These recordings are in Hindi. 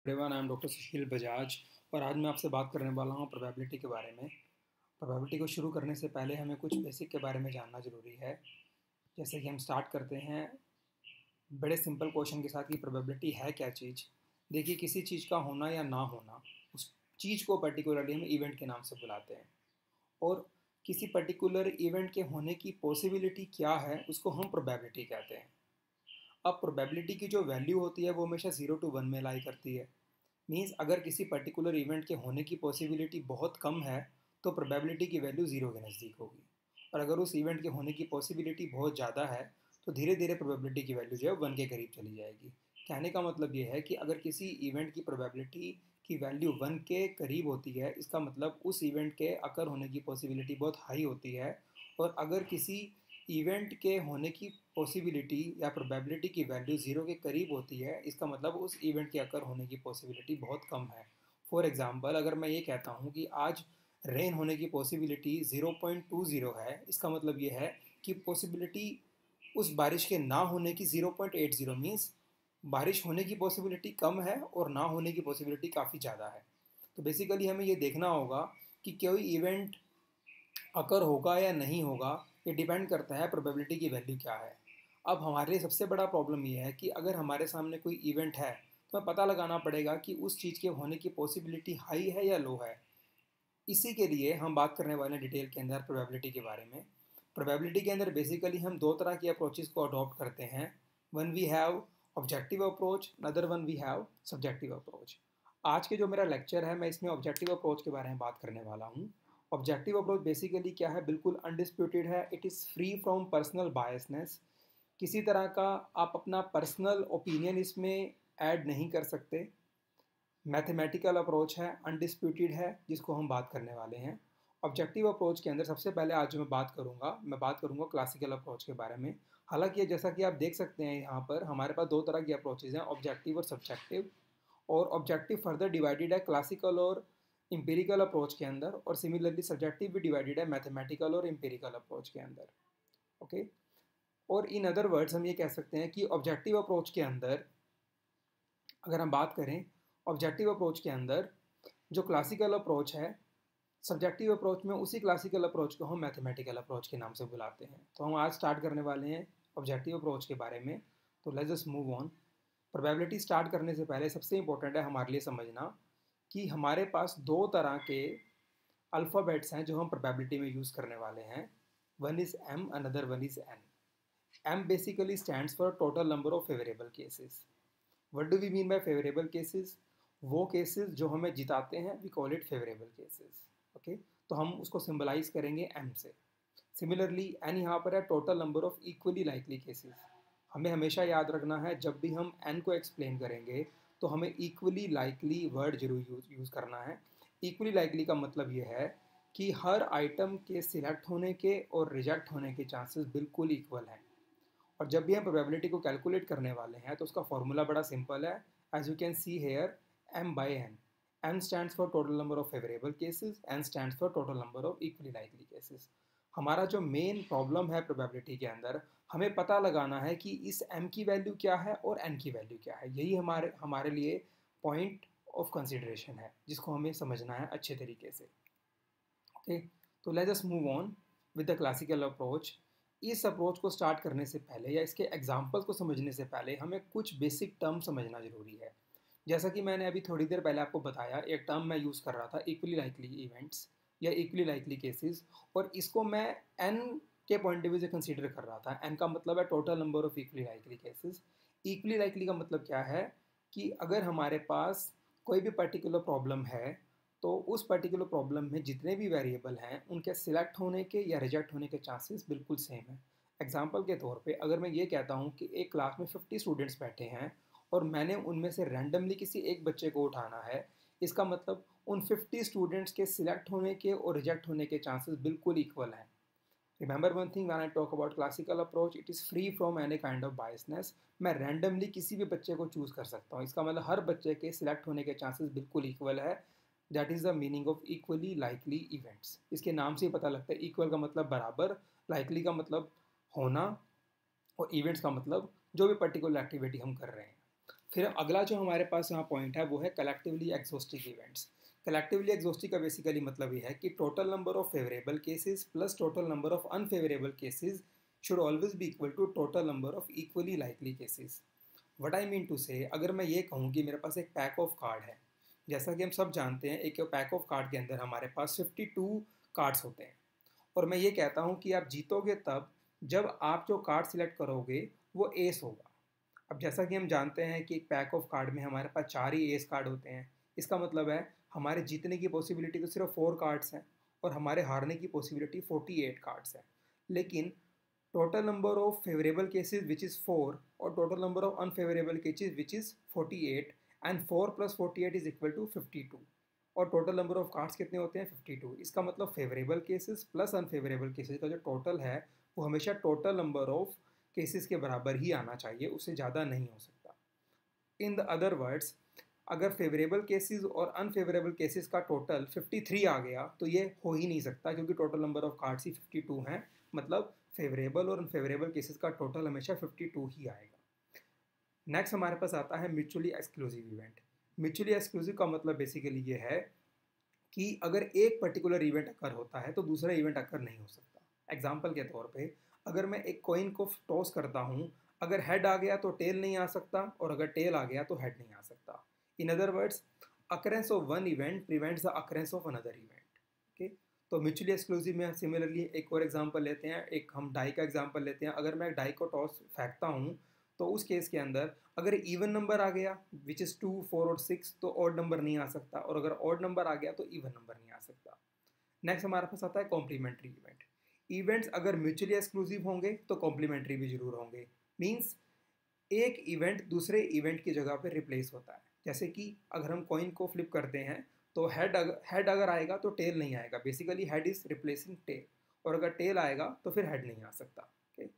एवरीवन, आई एम डॉक्टर सुशील बजाज और आज मैं आपसे बात करने वाला हूँ प्रोबेबिलिटी के बारे में। प्रोबेबिलिटी को शुरू करने से पहले हमें कुछ बेसिक के बारे में जानना ज़रूरी है। जैसे कि हम स्टार्ट करते हैं बड़े सिंपल क्वेश्चन के साथ कि प्रोबेबिलिटी है क्या चीज़। देखिए, किसी चीज़ का होना या ना होना, उस चीज़ को पर्टिकुलरली हम इवेंट के नाम से बुलाते हैं। और किसी पर्टिकुलर इवेंट के होने की पॉसिबिलिटी क्या है, उसको हम प्रोबेबिलिटी कहते हैं। अब प्रोबेबिलिटी की जो वैल्यू होती है वो हमेशा 0 to 1 में लाई करती है। मीन्स अगर किसी पर्टिकुलर इवेंट के होने की पॉसिबिलिटी बहुत कम है तो प्रोबेबिलिटी की वैल्यू ज़ीरो के नज़दीक होगी। और अगर उस इवेंट के होने की पॉसिबिलिटी बहुत ज़्यादा है तो धीरे धीरे प्रोबेबिलिटी की वैल्यू जो है 1 के करीब चली जाएगी। कहने का मतलब ये है कि अगर किसी इवेंट की प्रोबेबिलिटी की वैल्यू 1 के करीब होती है, इसका मतलब उस इवेंट के अकर होने की पॉसिबिलिटी बहुत हाई होती है। और अगर किसी इवेंट के होने की पॉसिबिलिटी या प्रोबेबिलिटी की वैल्यू ज़ीरो के करीब होती है, इसका मतलब उस इवेंट के अकर होने की पॉसिबिलिटी बहुत कम है। फॉर एग्ज़ाम्पल, अगर मैं ये कहता हूँ कि आज रेन होने की पॉसिबिलिटी 0.20 है, इसका मतलब ये है कि पॉसिबिलिटी उस बारिश के ना होने की 0.80 मीन्स बारिश होने की पॉसिबिलिटी कम है और ना होने की पॉसिबिलिटी काफ़ी ज़्यादा है। तो बेसिकली हमें ये देखना होगा कि कोई इवेंट अकर होगा या नहीं होगा, ये डिपेंड करता है प्रोबेबिलिटी की वैल्यू क्या है। अब हमारे लिए सबसे बड़ा प्रॉब्लम ये है कि अगर हमारे सामने कोई इवेंट है तो हमें पता लगाना पड़ेगा कि उस चीज़ के होने की पॉसिबिलिटी हाई है या लो है। इसी के लिए हम बात करने वाले हैं डिटेल के अंदर प्रोबेबिलिटी के बारे में। प्रोबेबिलिटी के अंदर बेसिकली हम दो तरह की अप्रोचेस को अडॉप्ट करते हैं। One we have objective approach, other one we have subjective approach. आज के जो मेरा लेक्चर है मैं इसमें ऑब्जेक्टिव अप्रोच के बारे में बात करने वाला हूँ। ऑब्जेक्टिव अप्रोच बेसिकली क्या है, बिल्कुल अनडिस्प्यूटेड है। It is free from personal biasness. किसी तरह का आप अपना पर्सनल ओपिनियन इसमें ऐड नहीं कर सकते। मैथमेटिकल अप्रोच है, अनडिस्प्यूटेड है, जिसको हम बात करने वाले हैं। ऑब्जेक्टिव अप्रोच के अंदर सबसे पहले आज जो मैं बात करूंगा क्लासिकल अप्रोच के बारे में। हालांकि जैसा कि आप देख सकते हैं यहाँ पर हमारे पास दो तरह की अप्रोचेज हैं, ऑब्जेक्टिव और सब्जेक्टिव। और ऑब्जेक्टिव फर्दर डिवाइडेड है क्लासिकल और इम्पेरिकल अप्रोच के अंदर, और सिमिलरली सब्जेक्टिव भी डिवाइडेड है मैथमेटिकल और इम्पेरिकल अप्रोच के अंदर। ओके। और इन अदर वर्ड्स हम ये कह सकते हैं कि ऑब्जेक्टिव अप्रोच के अंदर अगर हम बात करें, ऑब्जेक्टिव अप्रोच के अंदर जो क्लासिकल अप्रोच है, सब्जेक्टिव अप्रोच में उसी क्लासिकल अप्रोच को हम मैथमेटिकल अप्रोच के नाम से बुलाते हैं। तो हम आज स्टार्ट करने वाले हैं ऑब्जेक्टिव अप्रोच के बारे में। तो let's just move on. Probability start करने से पहले सबसे इंपॉर्टेंट है हमारे लिए समझना कि हमारे पास दो तरह के अल्फ़ाबेट्स हैं जो हम प्रोबेबिलिटी में यूज़ करने वाले हैं। One is M, another one is N. M basically stands for total number of favourable cases. What do we mean by favourable cases? वो केसेस जो हमें जिताते हैं, we call it favourable cases. Okay, तो हम उसको सिंबलाइज करेंगे एम से। सिमिलरली एन यहाँ पर है total number of equally likely cases. हमें हमेशा याद रखना है जब भी हम एन को एक्सप्लेन करेंगे तो हमें इक्वली लाइकली वर्ड जरूर यूज़ करना है। इक्वली लाइकली का मतलब ये है कि हर आइटम के सिलेक्ट होने के और रिजेक्ट होने के चांसेस बिल्कुल इक्वल हैं। और जब भी हम प्रोबेबिलिटी को कैलकुलेट करने वाले हैं तो उसका फॉर्मूला बड़ा सिंपल है। As you can see here, M by N. M stands for total number of favourable cases, N stands for total number of equally likely cases. हमारा जो मेन प्रॉब्लम है प्रोबेबिलिटी के अंदर, हमें पता लगाना है कि इस एम की वैल्यू क्या है और एन की वैल्यू क्या है। यही हमारे हमारे लिए पॉइंट ऑफ कंसिडरेशन है जिसको हमें समझना है अच्छे तरीके से। ओके, तो let's just move on with the classical approach. इस अप्रोच को स्टार्ट करने से पहले या इसके एग्जांपल्स को समझने से पहले हमें कुछ बेसिक टर्म समझना ज़रूरी है। जैसा कि मैंने अभी थोड़ी देर पहले आपको बताया, एक टर्म मैं यूज़ कर रहा था इक्वली लाइकली इवेंट्स या इक्वली लाइकली केसेस, और इसको मैं एन के पॉइंट ऑफ व्यू से कंसीडर कर रहा था। एन का मतलब है total number of equally likely cases. Equally likely का मतलब क्या है कि अगर हमारे पास कोई भी पर्टिकुलर प्रॉब्लम है तो उस पर्टिकुलर प्रॉब्लम में जितने भी वेरिएबल हैं उनके सिलेक्ट होने के या रिजेक्ट होने के चांसेस बिल्कुल सेम है। एग्जांपल के तौर पे अगर मैं ये कहता हूँ कि एक क्लास में 50 स्टूडेंट्स बैठे हैं और मैंने उनमें से रैंडमली किसी एक बच्चे को उठाना है, इसका मतलब उन 50 स्टूडेंट्स के सिलेक्ट होने के और रिजेक्ट होने के चांसेस बिल्कुल इक्वल हैं। Remember one thing, when I talk about classical approach, it is free from any kind of biasness. मैं रैंडमली किसी भी बच्चे को चूज़ कर सकता हूँ, इसका मतलब हर बच्चे के सिलेक्ट होने के चांसेस बिल्कुल इक्वल है। That is the meaning of equally likely events. इसके नाम से ही पता लगता है, इक्वल का मतलब बराबर, लाइकली का मतलब होना, और इवेंट्स का मतलब जो भी पर्टिकुलर एक्टिविटी हम कर रहे हैं। फिर अगला जो हमारे पास यहाँ पॉइंट है वो है collectively exhaustive events. Collectively exhaustive का बेसिकली मतलब ये है कि total number of favourable cases plus total number of unfavourable cases should always be equal to total number of equally likely cases. What I mean to say, अगर मैं ये कहूँ कि मेरे पास एक पैक ऑफ कार्ड है, जैसा कि हम सब जानते हैं एक पैक ऑफ कार्ड के अंदर हमारे पास 52 कार्ड्स होते हैं, और मैं ये कहता हूँ कि आप जीतोगे तब जब आप जो कार्ड सिलेक्ट करोगे वो एस होगा। अब जैसा कि हम जानते हैं कि एक पैक ऑफ कार्ड में हमारे पास 4 ही एस कार्ड होते हैं, इसका मतलब है हमारे जीतने की पॉसिबिलिटी तो सिर्फ 4 कार्ड्स हैं और हमारे हारने की पॉसिबिलिटी 48 कार्ड्स है। लेकिन total number of favourable cases which is 4 और total number of unfavourable cases which is 48 and 4 + 48 is equal to 52, और टोटल नंबर ऑफ कार्ड्स कितने होते हैं 52। इसका मतलब favourable cases plus unfavourable cases का जो टोटल है वो हमेशा टोटल नंबर ऑफ केसेस के बराबर ही आना चाहिए, उससे ज़्यादा नहीं हो सकता। इन द अदर वर्ड्स, अगर फेवरेबल केसेस और अनफेवरेबल केसेस का टोटल 53 आ गया तो ये हो ही नहीं सकता, क्योंकि टोटल नंबर ऑफ कार्ड्स ही 52 हैं, मतलब फेवरेबल और अनफेवरेबल केसेस का टोटल हमेशा 52 ही आएगा। नेक्स्ट हमारे पास आता है mutually exclusive event. Mutually exclusive का मतलब बेसिकली ये है कि अगर एक पर्टिकुलर इवेंट अकर होता है तो दूसरा इवेंट अकर नहीं हो सकता। एग्जाम्पल के तौर पे अगर मैं एक कॉइन को टॉस करता हूँ, अगर हेड आ गया तो टेल नहीं आ सकता, और अगर टेल आ गया तो हेड नहीं आ सकता। In other words, occurrence of one event prevents the occurrence of another event. Okay, तो म्यूचुअली एक्सक्लूसिव में सिमिलरली एक और एग्जांपल लेते हैं, एक हम डाई का एग्जांपल लेते हैं। अगर मैं डाई को टॉस फेंकता हूँ तो उस केस के अंदर अगर इवन नंबर आ गया विच इज़ 2, 4 और 6 तो ऑड नंबर नहीं आ सकता, और अगर ऑड नंबर आ गया तो इवन नंबर नहीं आ सकता। नेक्स्ट हमारे पास आता है कॉम्प्लीमेंट्री इवेंट। इवेंट्स अगर म्यूचुअली एक्सक्लूसिव होंगे तो कॉम्प्लीमेंट्री भी जरूर होंगे। मीन्स एक इवेंट दूसरे इवेंट की जगह पे रिप्लेस होता है। जैसे कि अगर हम कॉइन को फ्लिप करते हैं तो हेड अगर आएगा तो टेल नहीं आएगा, basically head is replacing tail, और अगर टेल आएगा तो फिर हेड नहीं आ सकता। ओके,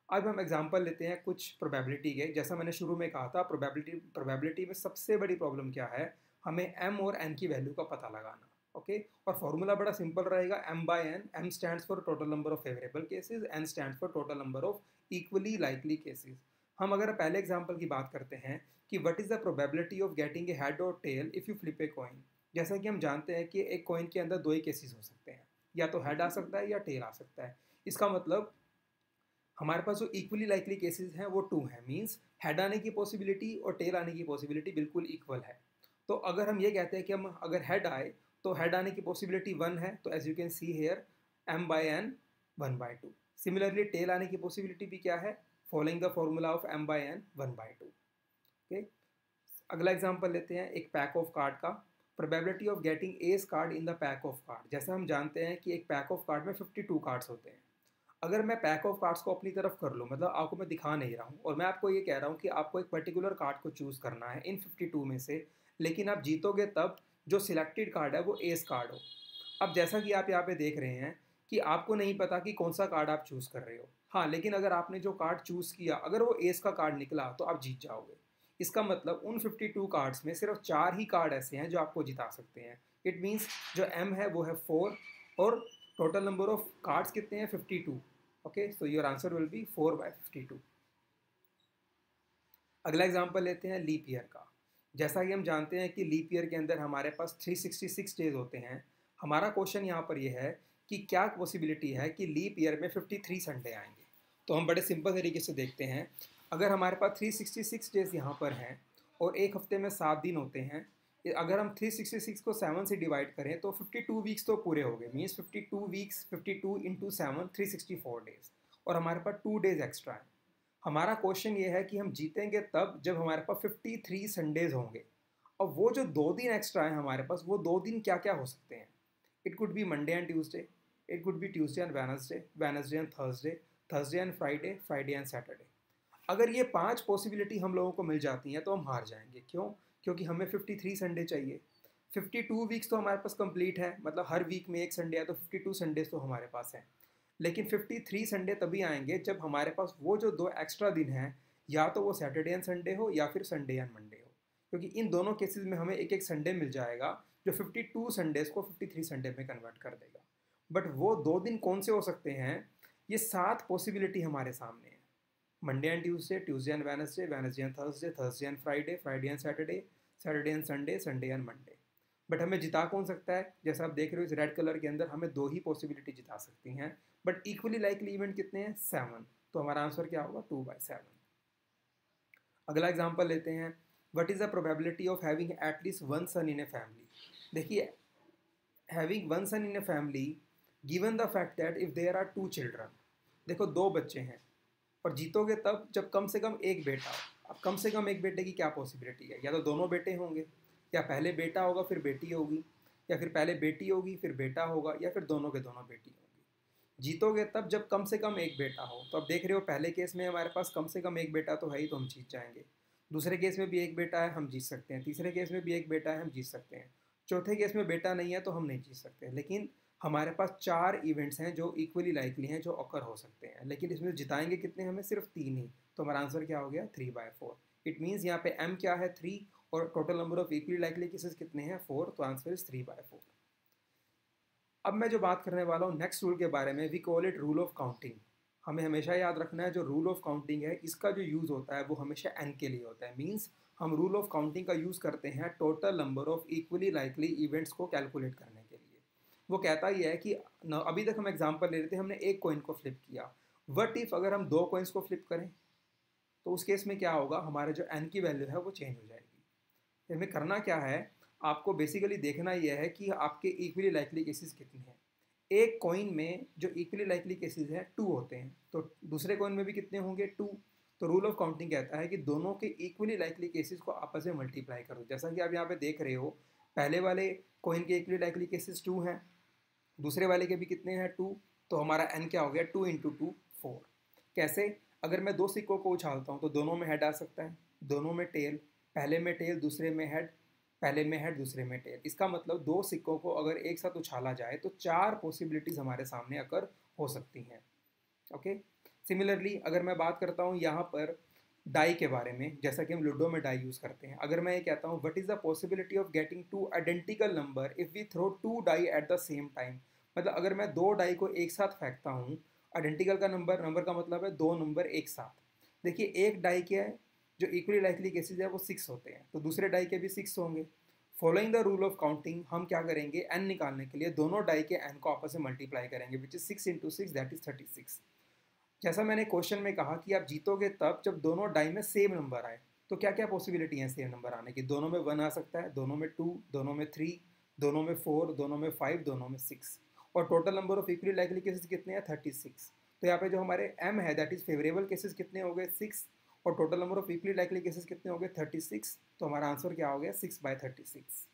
अब हम एग्जांपल लेते हैं कुछ प्रोबेबिलिटी के। जैसा मैंने शुरू में कहा था, प्रोबेबिलिटी में सबसे बड़ी प्रॉब्लम क्या है, हमें एम और एन की वैल्यू का पता लगाना। ओके, और फॉर्मूला बड़ा सिंपल रहेगा, m/n। m stands for total number of favourable cases, n stands for total number of equally likely cases. हम अगर पहले एग्जांपल की बात करते हैं कि what is the probability of getting a head और tail if you flip a coin. जैसा कि हम जानते हैं कि एक कॉइन के अंदर दो ही केसेस हो सकते हैं, या तो हेड आ सकता है या टेल आ सकता है। इसका मतलब हमारे पास जो इक्वली लाइकली केसेस हैं वो 2 हैं। मीन्स हेड आने की पॉसिबिलिटी और टेल आने की पॉसिबिलिटी बिल्कुल इक्वल है। तो अगर हम ये कहते हैं कि हम अगर हेड आए तो हेड आने की पॉसिबिलिटी 1 है, तो as you can see here m/n 1/2। Similarly tail आने की पॉसिबिलिटी भी क्या है, following the formula of m/n 1/2। Okay, अगला एग्जांपल लेते हैं एक पैक ऑफ कार्ड का। Probability of getting ace card in the pack of card. जैसे हम जानते हैं कि एक पैक ऑफ कार्ड में 52 कार्ड्स होते हैं। अगर मैं पैक ऑफ कार्ड्स को अपनी तरफ कर लूँ, मतलब आपको मैं दिखा नहीं रहा हूँ और मैं आपको ये कह रहा हूँ कि आपको एक पर्टिकुलर कार्ड को चूज़ करना है इन 52 में से, लेकिन आप जीतोगे तब जो सिलेक्टेड कार्ड है वो एस कार्ड हो। अब जैसा कि आप यहाँ पे देख रहे हैं कि आपको नहीं पता कि कौन सा कार्ड आप चूज़ कर रहे हो। हाँ, लेकिन अगर आपने जो कार्ड चूज़ किया अगर वो एस का कार्ड निकला तो आप जीत जाओगे। इसका मतलब उन 52 कार्ड्स में सिर्फ 4 ही कार्ड ऐसे हैं जो आपको जिता सकते हैं। इट मीन्स जो एम है वो है 4, और टोटल नंबर ऑफ कार्ड्स कितने हैं 52। Okay, so your answer will be 4/52। अगला एग्जांपल लेते हैं लीप ईयर का। जैसा कि हम जानते हैं कि लीप ईयर के अंदर हमारे पास 366 डेज होते हैं। हमारा क्वेश्चन यहाँ पर यह है कि क्या पॉसिबिलिटी है कि लीप ईयर में 53 संडे आएंगे। तो हम बड़े सिंपल तरीके से देखते हैं, अगर हमारे पास 366 डेज यहाँ पर हैं और एक हफ्ते में 7 दिन होते हैं, अगर हम 366 को 7 से डिवाइड करें तो 52 वीक्स तो पूरे हो गए। मीन्स 52 वीक्स 52 × 7 364 डेज, और हमारे पास 2 डेज एक्स्ट्रा है। हमारा क्वेश्चन ये है कि हम जीतेंगे तब जब हमारे पास 53 संडेज होंगे। और वो जो 2 दिन एक्स्ट्रा है हमारे पास, वो 2 दिन क्या क्या हो सकते हैं। It could be Monday and Tuesday, it could be Tuesday and Wednesday, Wednesday and Thursday, Thursday and Friday, Friday and Saturday. अगर ये 5 पॉसिबिलिटी हम लोगों को मिल जाती हैं तो हम हार जाएंगे। क्यों? क्योंकि हमें 53 संडे चाहिए। 52 वीक्स तो हमारे पास कंप्लीट है, मतलब हर वीक में एक संडे है, तो 52 संडेज तो हमारे पास हैं। लेकिन 53 संडे तभी आएंगे जब हमारे पास वो जो 2 एक्स्ट्रा दिन हैं, या तो वो सैटरडे एंड संडे हो या फिर संडे एंड मंडे हो, क्योंकि इन दोनों केसेस में हमें एक एक संडे मिल जाएगा जो 52 संडेज को 53 संडे में कन्वर्ट कर देगा। बट वो 2 दिन कौन से हो सकते हैं, ये 7 पॉसिबिलिटी हमारे सामने है। Monday and Tuesday, Tuesday and Wednesday, Wednesday and Thursday, Thursday and Friday, Friday and Saturday, Saturday and Sunday, Sunday and Monday. But हमें जिता कौन सकता है? जैसा आप देख रहे हो इस रेड कलर के अंदर हमें 2 ही पॉसिबिलिटी जिता सकती हैं, बट इक्वली लाइकली इवेंट कितने हैं? 7। तो हमारा आंसर क्या होगा? 2/7। अगला एग्जाम्पल लेते हैं, what is the probability of having at least one son in a family. देखिए, having one son in a family given the fact that if there are 2 children, देखो 2 बच्चे हैं और जीतोगे तब जब कम से कम एक बेटा हो। अब कम से कम एक बेटे की क्या पॉसिबिलिटी है? या तो दोनों बेटे होंगे, या पहले बेटा होगा फिर बेटी होगी, या फिर पहले बेटी होगी फिर बेटा होगा, या फिर दोनों के दोनों बेटी होंगी। जीतोगे तब जब कम से कम एक बेटा हो। तो अब देख रहे हो पहले केस में हमारे पास कम से कम एक बेटा तो है ही, तो हम जीत जाएंगे। दूसरे केस में भी एक बेटा है, हम जीत सकते हैं। तीसरे केस में भी एक बेटा है, हम जीत सकते हैं। चौथे केस में बेटा नहीं है तो हम नहीं जीत सकते। लेकिन हमारे पास 4 इवेंट्स हैं जो इक्वली लाइकली हैं, जो अकर हो सकते हैं, लेकिन इसमें जिताएंगे कितने? हमें सिर्फ 3 ही। तो हमारा आंसर क्या हो गया? 3/4। इट मीन्स यहाँ पे m क्या है? 3, और total number of equally likely cases कितने हैं? 4। तो आंसर इज 3/4। अब मैं जो बात करने वाला हूँ नेक्स्ट रूल के बारे में, we call it rule of counting. हमें हमेशा याद रखना है जो रूल ऑफ काउंटिंग है इसका जो यूज़ होता है वो हमेशा n के लिए होता है। मीन्स हम रूल ऑफ काउंटिंग का यूज़ करते हैं total number of equally likely events को कैलकुलेट करने के लिए। वो कहता ही है कि अभी तक हम एग्जाम्पल ले रहे थे, हमने एक कॉइन को फ्लिप किया। वट इफ़ अगर हम 2 कॉइन्स को फ्लिप करें तो उस केस में क्या होगा? हमारे जो n की वैल्यू है वो चेंज हो जाएगी। हमें करना क्या है? आपको बेसिकली देखना यह है कि आपके इक्वली लाइकली केसेस कितने हैं। एक कॉइन में जो इक्वली लाइकली केसेस हैं 2 होते हैं, तो दूसरे कॉइन में भी कितने होंगे? 2। तो रूल ऑफ काउंटिंग कहता है कि दोनों के इक्वली लाइकली केसेस को आपस में मल्टीप्लाई कर दो। जैसा कि आप यहाँ पे देख रहे हो, पहले वाले कॉइन के इक्वली लाइकली केसेस 2 हैं, दूसरे वाले के भी कितने हैं? 2। तो हमारा n क्या हो गया? 2 × 2 4। कैसे? अगर मैं 2 सिक्कों को उछालता हूँ तो दोनों में हेड आ सकता है, दोनों में टेल, पहले में टेल दूसरे में हेड, पहले में हेड दूसरे में टेल। इसका मतलब 2 सिक्कों को अगर एक साथ उछाला जाए तो 4 पॉसिबिलिटीज़ हमारे सामने अकर हो सकती हैं। ओके, सिमिलरली अगर मैं बात करता हूँ यहाँ पर डाई के बारे में, जैसा कि हम लूडो में डाई यूज़ करते हैं, अगर मैं ये कहता हूँ what is the possibility of getting 2 identical number if we throw 2 die at the same time. मतलब अगर मैं 2 डाई को एक साथ फेंकता हूँ, आइडेंटिकल का नंबर का मतलब है 2 नंबर एक साथ। देखिए, एक डाई के जो इक्वली लाइकली केसेज है वो 6 होते हैं, तो दूसरे डाई के भी 6 होंगे। Following the rule of counting हम क्या करेंगे? n निकालने के लिए दोनों डाई के n को आपस में मल्टीप्लाई करेंगे, विच इज 6 × 6 दैट इज 36। जैसा मैंने क्वेश्चन में कहा कि आप जीतोगे तब जब दोनों डाई में सेम नंबर आए। तो क्या क्या पॉसिबिलिटी है सेम नंबर आने की? दोनों में 1 आ सकता है, दोनों में 2, दोनों में 3, दोनों में 4, दोनों में 5, दोनों में 6। और total number of equally likely cases कितने हैं? 36। तो यहाँ पे जो हमारे m है दैट इज फेवरेबल केसेस कितने हो गए? 6। और total number of equally likely cases कितने हो गए? 36। तो हमारा आंसर क्या हो गया? 6/36।